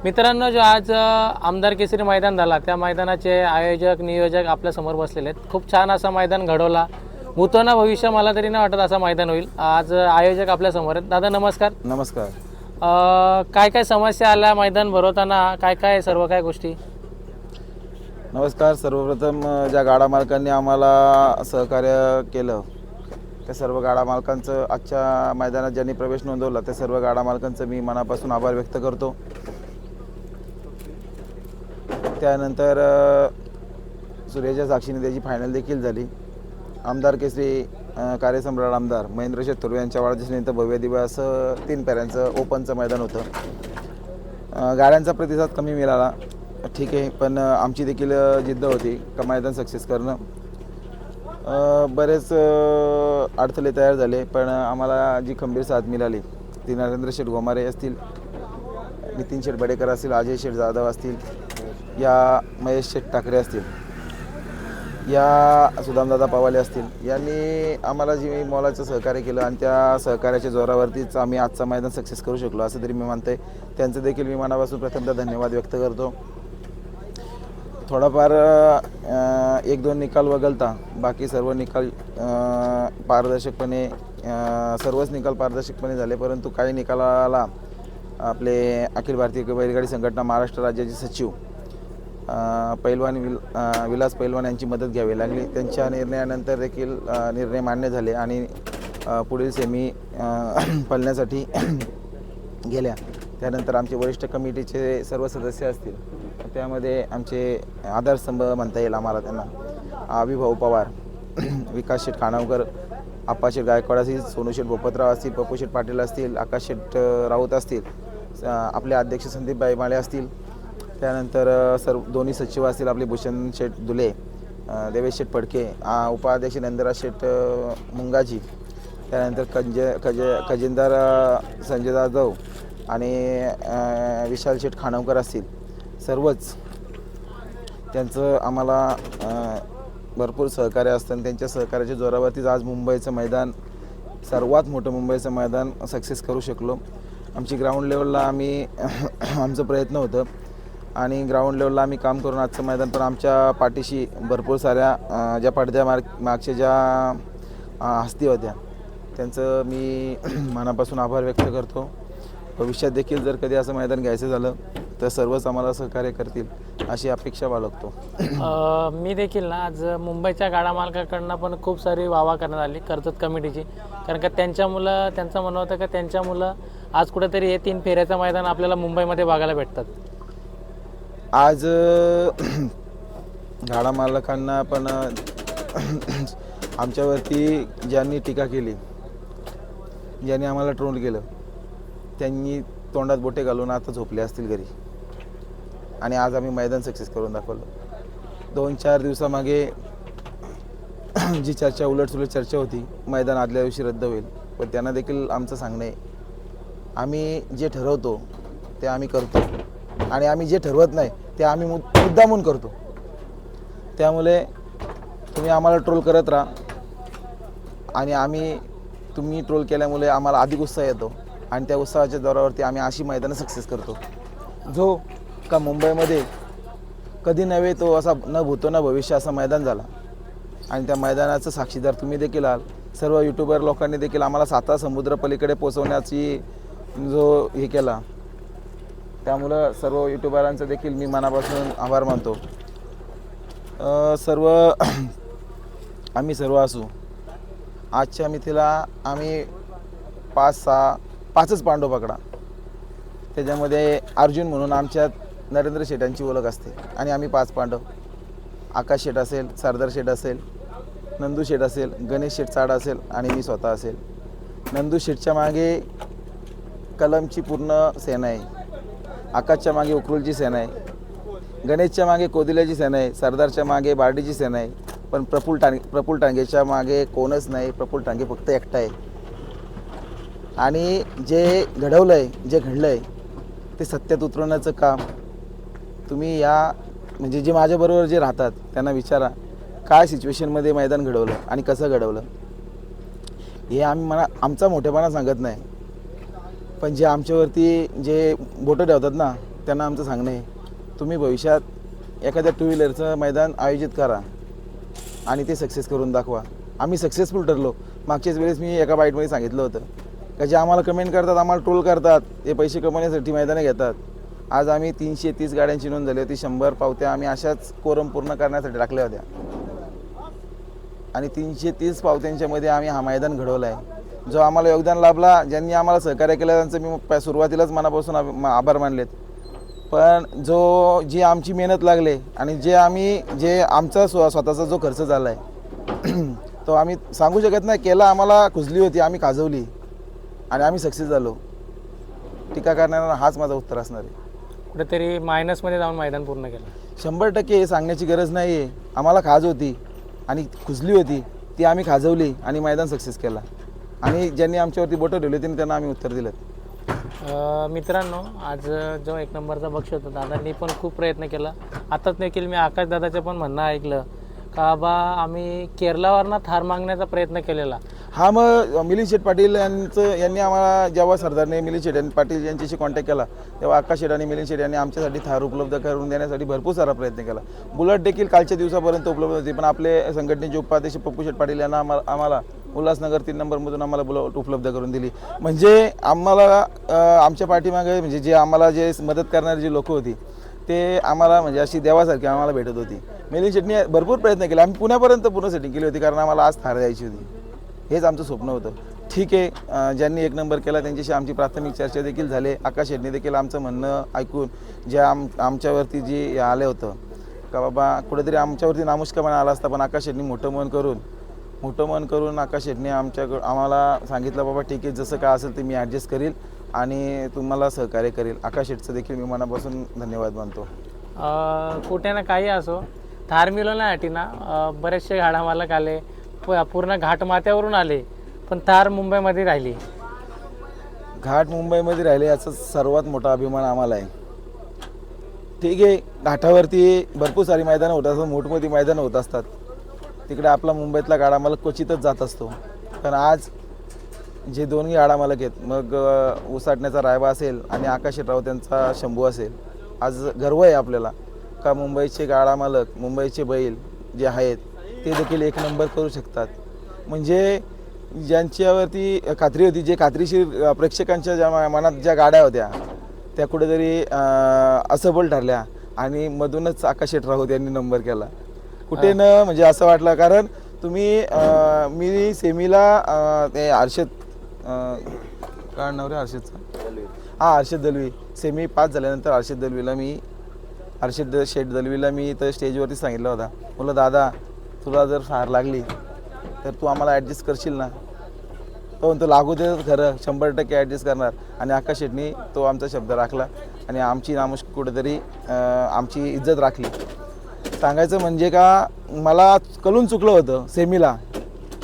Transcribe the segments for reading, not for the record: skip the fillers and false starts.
मित्रांनो, जो आज आमदार केसरी मैदान झाला त्या मैदानाचे आयोजक नियोजक आपल्या समोर बसलेले आहेत. खूप छान असा मैदान घडवला. भूतोना भविष्य मला तरी नाही वाटत असं मैदान होईल. आज आयोजक आपल्या समोर आहेत. दादा नमस्कार. नमस्कार. काय काय समस्या आल्या मैदान भरवताना, काय काय सर्व काय गोष्टी? नमस्कार. सर्वप्रथम ज्या गाडा मालकांनी आम्हाला सहकार्य केलं त्या सर्व गाडा मालकांचं, आजच्या मैदानात ज्यांनी प्रवेश नोंदवला त्या सर्व गाडा मालकांचं मी मनापासून आभार व्यक्त करतो. त्यानंतर सूर्याच्या साक्षीने त्याची फायनल देखील झाली. आमदार केसरी कार्यसम्राट आमदार महेंद्र शेठ थोरवे यांच्या वाढदिवसानिमित्त भव्य दिव्य असं 3 फेऱ्यांचं ओपनचं मैदान होतं. गाड्यांचा प्रतिसाद कमी मिळाला, ठीक आहे, पण आमची देखील जिद्द होती का मैदान सक्सेस करणं. बरेच अडथळे तयार झाले, पण आम्हाला जी खंबीर साथ मिळाली ती नरेंद्र शेठ गोमारे असतील, नितीन शेठ बडेकर असतील, अजय शेठ जाधव असतील, या महेश शेठ ठाकरे असतील, या सुदामदादा पवाले असतील, यांनी आम्हाला जी मोलाचं सहकार्य केलं आणि त्या सहकार्याच्या जोरावरतीच आम्ही आजचा मैदान सक्सेस करू शकलो असं तरी मी मानते. त्यांचं देखील मी मनापासून प्रथमतः धन्यवाद व्यक्त करतो. थोडाफार 1-2 निकाल वगळता बाकी सर्व निकाल पारदर्शकपणे, सर्वच निकाल पारदर्शकपणे झाले, परंतु काही निकालाला आपले अखिल भारतीय बैलगाडी संघटना महाराष्ट्र राज्याचे सचिव पैलवान विलास पैलवान यांची मदत घ्यावी लागली. त्यांच्या निर्णयानंतर देखील निर्णय मान्य झाले आणि पुढील सेमी पळण्यासाठी गेल्या. त्यानंतर आमचे वरिष्ठ कमिटीचे सर्व सदस्य असतील, त्यामध्ये आमचे आधारस्तंभ म्हणता येईल आम्हाला त्यांना, अभिभाऊ पवार, विकास शेठ खानावकर, आप्पाशेठ गायकवाड असतील, सोनूशेठ भोपतराव असतील, पप्पूशेठ पाटील असतील, आकाशशेठ राऊत असतील, आपले अध्यक्ष संदीपबाई माळे असतील, त्यानंतर सर्व दोन्ही सचिव असतील आपले भूषण शेठ दुले, देवेश शेठ फडके, उपाध्यक्ष नंदराज शेठ मुंगाजी, त्यानंतर खजिनदार संजय जाधव आणि विशाल शेठ खानावकर असतील, सर्वच त्यांचं आम्हाला भरपूर सहकार्य असतं आणि त्यांच्या सहकार्याच्या जोरावरतीच आज मुंबईचं मैदान, सर्वात मोठं मुंबईचं मैदान सक्सेस करू शकलो. आमची ग्राउंड लेवलला आम्ही आमचं प्रयत्न होतं आणि ग्राउंड लेवलला आम्ही काम करून आजचं मैदान, पण आमच्या पाठीशी भरपूर साऱ्या ज्या पडद्या मागच्या ज्या हस्ती होत्या त्यांचं मी मनापासून आभार व्यक्त करतो. भविष्यात देखील जर कधी असं मैदान घ्यायचं झालं तर सर्वच आम्हाला सहकार्य करतील अशी अपेक्षा बाळगतो. मी देखील ना आज मुंबईच्या गाडा मालकाकडनं पण खूप सारी वावा करण्यात आली कर्जत कमिटीची, कारण का त्यांचं म्हणणं होतं का त्यांच्या मुलं आज कुठेतरी हे 3 फेऱ्याचं मैदान आपल्याला मुंबईमध्ये बघायला भेटतात. आज गाडा मालकांना पण आमच्यावरती ज्यांनी टीका केली, ज्यांनी आम्हाला ट्रोल केलं, त्यांनी तोंडात बोटे घालून आता झोपले असतील घरी आणि आज आम्ही मैदान सक्सेस करून दाखवलं. 2-4 दिवसामागे जी चर्चा, उलटसुलट चर्चा होती, मैदान आदल्या दिवशी रद्द होईल, पण त्यांना देखील आमचं सांगणं आहे, आम्ही जे ठरवतो ते आम्ही करतो आणि आम्ही जे ठरवत नाही ते आम्ही मुद्दामून करतो. त्यामुळे तुम्ही आम्हाला ट्रोल करत राहा आणि तुम्ही ट्रोल केल्यामुळे आम्हाला अधिक उत्साह येतो आणि त्या उत्साहाच्या जोरावरती आम्ही अशी मैदानं सक्सेस करतो जो का मुंबईमध्ये कधी नव्हे तो असा न भूतो न भविष्य असा मैदान झाला आणि त्या मैदानाचं साक्षीदार तुम्ही देखील आहात. सर्व यूट्यूबर लोकांनी देखील आम्हाला 7 समुद्र पलीकडे पोचवण्याची जो हे केला, त्यामुळं सर्व यूट्यूबरांचं देखील मी मनापासून आभार मानतो. आम्ही सर्व असू, आजच्या मितीला आम्ही 5च पांडव पकडा, त्याच्यामध्ये अर्जुन म्हणून आमच्यात नरेंद्र शेठांची ओळख असते आणि आम्ही 5 पांडव, आकाश शेठ असेल, सरदार शेठ असेल, नंदू शेठ असेल, गणेश शेठ चाड असेल आणि मी स्वतः असेल. नंदू शेठच्या मागे कलमची पूर्ण सेना आहे, आकाशच्या मागे उकरुलची सेना आहे, गणेशच्या मागे कोदिल्याची सेना आहे, सरदारच्या मागे बार्डीची सेना आहे, पण प्रफुल्ल टांगेच्या मागे कोणच नाही. प्रफुल्ल टांगे फक्त एकटा आहे आणि जे घडवलं आहे, जे घडलं आहे ते सत्यात उतरवण्याचं काम तुम्ही म्हणजे जे माझ्याबरोबर जे राहतात त्यांना विचारा, काय सिच्युएशनमध्ये मैदान घडवलं आणि कसं घडवलं. हे आमचा मोठेपणा सांगत नाही, पण जे आमच्यावरती जे बोटं ठेवतात ना, त्यांना आमचं सांगणं आहे, तुम्ही भविष्यात एखाद्या टू व्हीलरचं मैदान आयोजित करा आणि ते सक्सेस करून दाखवा. आम्ही सक्सेसफुल ठरलो. मागच्याच वेळेस मी एका बाईटमध्ये सांगितलं होतं का जे आम्हाला कमेंट करतात, आम्हाला ट्रोल करतात, ते पैसे कमवण्यासाठी मैदाने घेतात. आज आम्ही 330 गाड्यांची नोंद झाली होती. 100 पावत्या आम्ही अशाच कोरम पूर्ण करण्यासाठी टाकल्या होत्या आणि 330 पावत्यांच्या मध्ये आम्ही हा मैदान घडवला आहे. जो आम्हाला योगदान लाभला, ज्यांनी आम्हाला सहकार्य केलं, त्यांचं मी सुरुवातीलाच मनापासून आभार मानलेत. पण जी आमची मेहनत लागले आणि जे आमचा स्वतःचा जो खर्च झाला आहे तो आम्ही सांगू शकत नाही. केला आम्हाला खुजली होती, आम्ही खाजवली आणि आम्ही सक्सेस झालो. टीका करणारा हाच माझा उत्तर असणार आहे. कुठेतरी मायनसमध्ये जाऊन मैदान पूर्ण केलं. 100% हे सांगण्याची गरज नाही आहे. आम्हाला खाज होती आणि खुजली होती, ती आम्ही खाजवली आणि मैदान सक्सेस केला. आणि ज्यांनी आमच्यावरती बोटं ठेवले त्यांना आम्ही उत्तर दिलं. मित्रांनो, आज जो 1 नंबरचा बक्षीस होता, दादांनी पण खूप प्रयत्न केला. आताच देखील मी आकाश दादाचं पण म्हणणं ऐकलं का बा आम्ही केरलावरनं थार मागण्याचा प्रयत्न केलेला. हा, मग मिलिंद शेठ पाटील यांनी आम्हाला, जेव्हा सरदारने मिलिंद शेठ पाटील यांच्याशी कॉन्टॅक्ट केला, तेव्हा आकाश शेठ आणि मिलिंद शेठ यांनी आमच्यासाठी थार उपलब्ध करून देण्यासाठी भरपूर सारा प्रयत्न केला. बुलेट देखील कालच्या दिवसापर्यंत उपलब्ध होती, पण आपले संघटनेचे उपाध्यक्ष पप्पू शेठ पाटील यांना आम्हाला उल्हासनगर 3 नंबरमधून आम्हाला बुलेट उपलब्ध करून दिली. म्हणजे आम्हाला आमच्या पाठीमागे म्हणजे जे आम्हाला मदत करणारी जी लोकं होती ते आम्हाला म्हणजे अशी देवासारखी आम्हाला भेटत होती. मिलिंद शेठनी भरपूर प्रयत्न केले. आम्ही पुण्यापर्यंत पूर्ण सेटिंग केली होती, कारण आम्हाला आज थार द्यायची होती. हेच आमचं स्वप्न होतं. ठीक आहे, ज्यांनी 1 नंबर केला त्यांच्याशी आमची प्राथमिक चर्चा देखील झाली. आकाश शेठने देखील आमचं म्हणणं ऐकून जे आमच्यावरती जे आलं होतं का बाबा कुठेतरी आमच्यावरती नामुष्कापणा आला असता, पण आकाश शेठनी मोठं मन करून आकाश शेठने आम्हाला सांगितलं बाबा ठीक आहे, जसं काय असेल ते मी ॲडजस्ट करील आणि तुम्हाला सहकार्य करेल. आकाश शेठचं देखील मी मनापासून धन्यवाद मानतो. कुठे ना काही असो, थार मिळवण्यासाठी ना बरेचसे गाडा मालक आले, पूर्ण घाट माथ्यावरून आले, पण थार मुंबईमध्ये राहिली. घाट मुंबईमध्ये राहिले याचा सर्वात मोठा अभिमान आम्हाला आहे. ठीक आहे, घाटावरती भरपूर सारी मैदानं होत असतात, मोठमोठी मैदानं होत असतात, तिकडे आपला मुंबईतला गाडा मालक क्वचितच जात असतो. पण आज जे दोन्ही गाडा मालक आहेत, मग उसाटण्याचा रायबा असेल आणि आकाश शेटराव त्यांचा शंभू असेल, आज गर्व आहे आपल्याला का मुंबईचे गाडा मालक, मुंबईचे बैल जे आहेत ते देखील 1 नंबर करू शकतात. म्हणजे ज्यांच्यावरती खात्री होती, जे खात्रीशीर प्रेक्षकांच्या ज्या मनात ज्या गाड्या होत्या त्या कुठेतरी असफल ठरल्या आणि मधूनच आकाश शेटराव यांनी नंबर केला. कुठे न म्हणजे असं वाटलं, कारण मी सेमीला ते हर्षद काय नाव रे हर्षदचं, हर्षद दलवी, सेमी पास झाल्यानंतर हर्षद शेठ दलवीला मी तर स्टेजवरती सांगितलं होता, बोला दादा तुला जर फार लागली तर तू आम्हाला ॲडजस्ट करशील ना. तो म्हणतो लागू दे खरं, 100% ॲडजस्ट करणार. आणि आकाश शेठनी तो आमचा शब्द राखला आणि आमची नामुष्क कुठेतरी आमची इज्जत राखली. सांगायचं म्हणजे का मला कळून चुकलं होतं सेमीला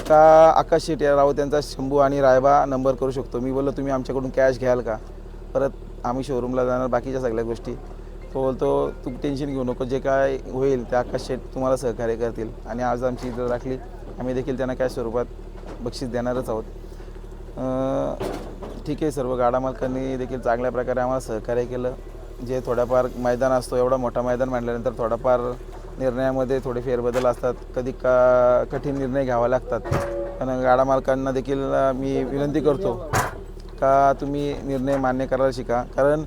का आकाश शेट राव त्यांचा शंभू आणि रायबा नंबर करू शकतो. मी बोललो तुम्ही आमच्याकडून कॅश घ्याल का, परत आम्ही शोरूमला जाणार, बाकीच्या सगळ्या गोष्टी. तो बोलतो तू टेन्शन घेऊ नको, जे काय होईल ते आकाश शेट तुम्हाला सहकार्य करतील. आणि आज आमची इज्जत राखली. आम्ही देखील त्यांना कॅश स्वरूपात बक्षीस देणारच आहोत. ठीक आहे, सर्व गाडा मालकांनी देखील चांगल्या प्रकारे आम्हाला सहकार्य केलं. जे थोडाफार मैदान असतो, एवढा मोठा मैदान म्हटल्यानंतर थोडाफार निर्णयामध्ये थोडे फेरबदल असतात, कधी कठीण निर्णय घ्यावा लागतात. पण गाडा मालकांना देखील मी विनंती करतो का तुम्ही निर्णय मान्य करायला शिका. कारण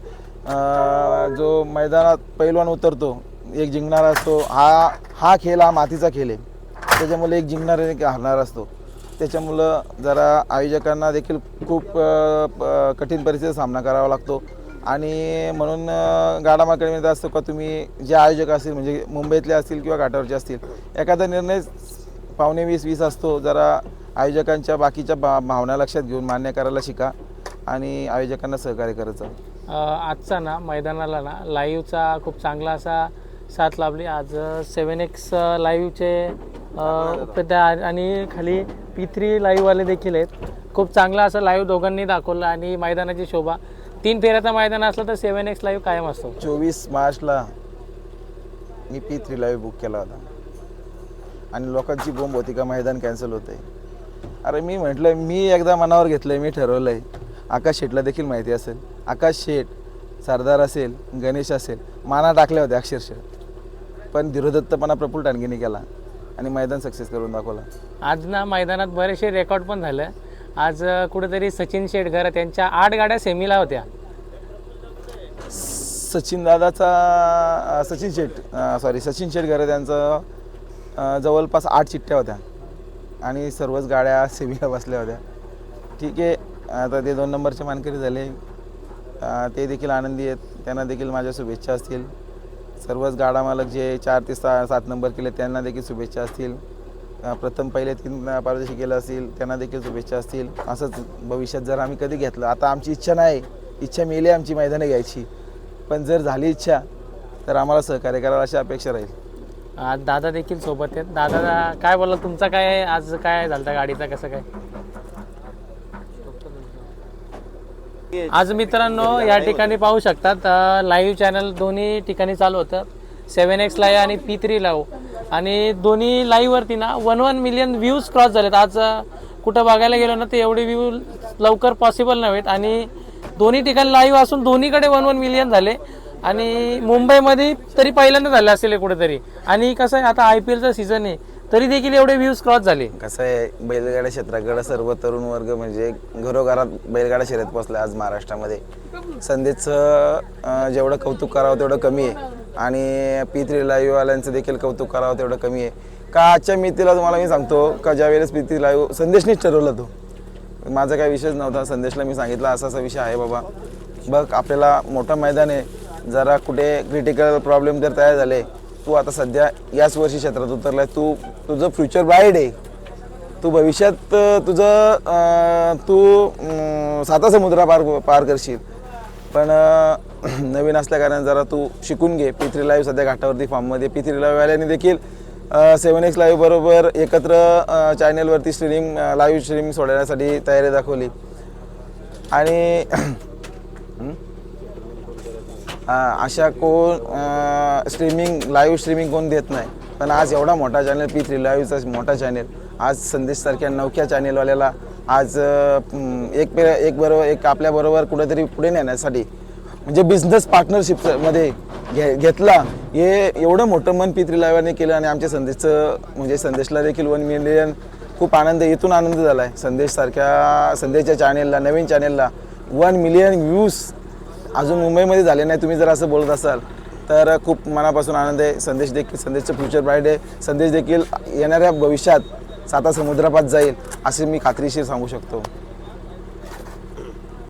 जो मैदानात पैलवान उतरतो, एक जिंकणारा असतो. हा खेळ हा मातीचा खेळ आहे, त्याच्यामुळे एक जिंकणार एक हारणार असतो. त्याच्यामुळं जरा आयोजकांना देखील खूप कठीण परिस्थितीचा सामना करावा लागतो. आणि म्हणून गाडा मालकांनी असतो का तुम्ही जे आयोजक असतील, म्हणजे मुंबईतले असतील किंवा घाटावरचे असतील, एखादा निर्णय 19:15-20 असतो. जरा आयोजकांच्या बाकीच्या भावना लक्षात घेऊन मान्य करायला शिका आणि आयोजकांना सहकार्य करायचं. आजचा ना मैदानाला ना लाईव्हचा खूप चांगला असा साथ लाभली. आज 7X लाईव्हचे आणि खाली P3 लाईव्हवाले देखील आहेत. खूप चांगला असं लाईव्ह दोघांनी दाखवलं आणि मैदानाची शोभा. 3 फेऱ्याचा मैदान असलं तर 7X लाईव्ह कायम असतो. 24 मार्चला मी P3 लाईव्ह बुक केला होता आणि लोकांची बोंब होती का मैदान कॅन्सल होतं आहे. अरे मी म्हटलं मी एकदा मनावर घेतलं आहे, मी ठरवलं आहे. आकाश शेठला देखील माहिती असेल, आकाश शेठ सरदार असेल, गणेश असेल, माना टाकल्या होत्या अक्षरशः, पण धीरोदत्तपणा प्रफुल्ल टाणगेने केला आणि मैदान सक्सेस करून दाखवला. आज ना मैदानात बरेचसे रेकॉर्ड पण झालं. आज कुठेतरी सचिन शेटकर त्यांच्या 8 गाड्या सेमीला होत्या. सचिन शेट घरे त्यांचं जवळपास 8 चिठ्ठ्या होत्या आणि सर्वच गाड्या सेमीला बसल्या होत्या. ठीक आहे, आता ते 2 नंबरचे मानकरी झाले, ते देखील आनंदी आहेत, त्यांना देखील माझ्या शुभेच्छा असतील. सर्वच गाडा मालक जे 4 ते 7 नंबर केले त्यांना देखील शुभेच्छा असतील. प्रथम पहिले 3 पारदर्शी केलं असतील त्यांना देखील शुभेच्छा असतील. असंच भविष्यात जर आम्ही कधी घेतलं, आता आमची इच्छा नाही, इच्छा मिळली आमची मैदानं घ्यायची, पण जर झाली इच्छा तर आम्हाला सहकार्य करायला अशी अपेक्षा राहील. आज दादा देखील सोबत आहेत. दादा काय बोलला, तुमचा काय आज काय झालं गाडीचा, कसं काय? आज मित्रांनो या ठिकाणी पाहू शकतात लाईव्ह चॅनल दोन्ही ठिकाणी चालू होतं, 7X लाईव्ह आणि P3 लाईव्ह, आणि दोन्ही लाईव्हवरती ना 1 मिलियन व्ह्यूज क्रॉस झालेत. आज कुठं बघायला गेलो ना ते एवढे व्ह्यू लवकर पॉसिबल नव्हेत, आणि दोन्ही ठिकाणी लाईव्ह असून दोन्हीकडे 1 मिलियन झाले, आणि मुंबईमध्ये तरी पहिल्यांदा झाले असेल कुठेतरी. आणि कसं आहे, आता IPLचा सीझन आहे तरी देखील एवढे व्ह्यूज क्रॉस झाले. कसं आहे, बैलगाड्या क्षेत्राकडे सर्व तरुण वर्ग म्हणजे घरोघरात बैलगाडा शर्यत पोचला आज महाराष्ट्रामध्ये. संदेशचं जेवढं कौतुक करावं तेवढं कमी आहे, आणि P3 लाईव्हवाल्यांचं देखील कौतुक करावं तेवढं कमी आहे. का आजच्या मितीला तुम्हाला मी सांगतो का ज्यावेळेस P3 लाईव्ह संदेशनीच ठरवलं, तो माझा काही विषयच नव्हता. संदेशला मी सांगितलं असा असा विषय आहे बाबा, बघ आपल्याला मोठं मैदान आहे, जरा कुठे क्रिटिकल प्रॉब्लेम जर तयार झाले, तू आता सध्या याच वर्षी क्षेत्रात उतरलाय, तुझं फ्युचर ब्राईट आहे, तू भविष्यात तू 7 समुद्र पार करशील, पण नवीन असल्या कारणाने जरा तू शिकून घे. P3 लाईव्ह सध्या घाटावरती फॉर्ममध्ये. P3 लाईव्हवाल्यांनी देखील 7X लाईव्ह बरोबर एकत्र चॅनेलवरती लाईव्ह स्ट्रीमिंग सोडण्यासाठी तयारी दाखवली. आणि अशा कोण लाईव्ह स्ट्रीमिंग कोण देत नाही, पण आज एवढा मोठा चॅनल P3 लाईव्हचा मोठा चॅनल, आज संदेशसारख्या नवख्या चॅनेलवाल्याला आज एक आपल्याबरोबर कुठेतरी पुढे नेण्यासाठी म्हणजे बिझनेस पार्टनरशिपमध्ये घेतला. हे एवढं मोठं मन P3 लाईव्हने केलं, आणि आमच्या संदेशला देखील 1 मिलियन खूप आनंद, इथून आनंद झाला आहे. संदेशच्या चॅनेलला, नवीन चॅनेलला 1 मिलियन व्ह्यूज अजून मुंबईमध्ये झाले नाही. तुम्ही जर असं बोलत असाल तर खूप मनापासून आनंद आहे. संदेशचं फ्युचर ब्राईट आहे. संदेश देखील येणाऱ्या भविष्यात 7 समुद्रापात जाईल असे मी खात्रीशीर सांगू शकतो.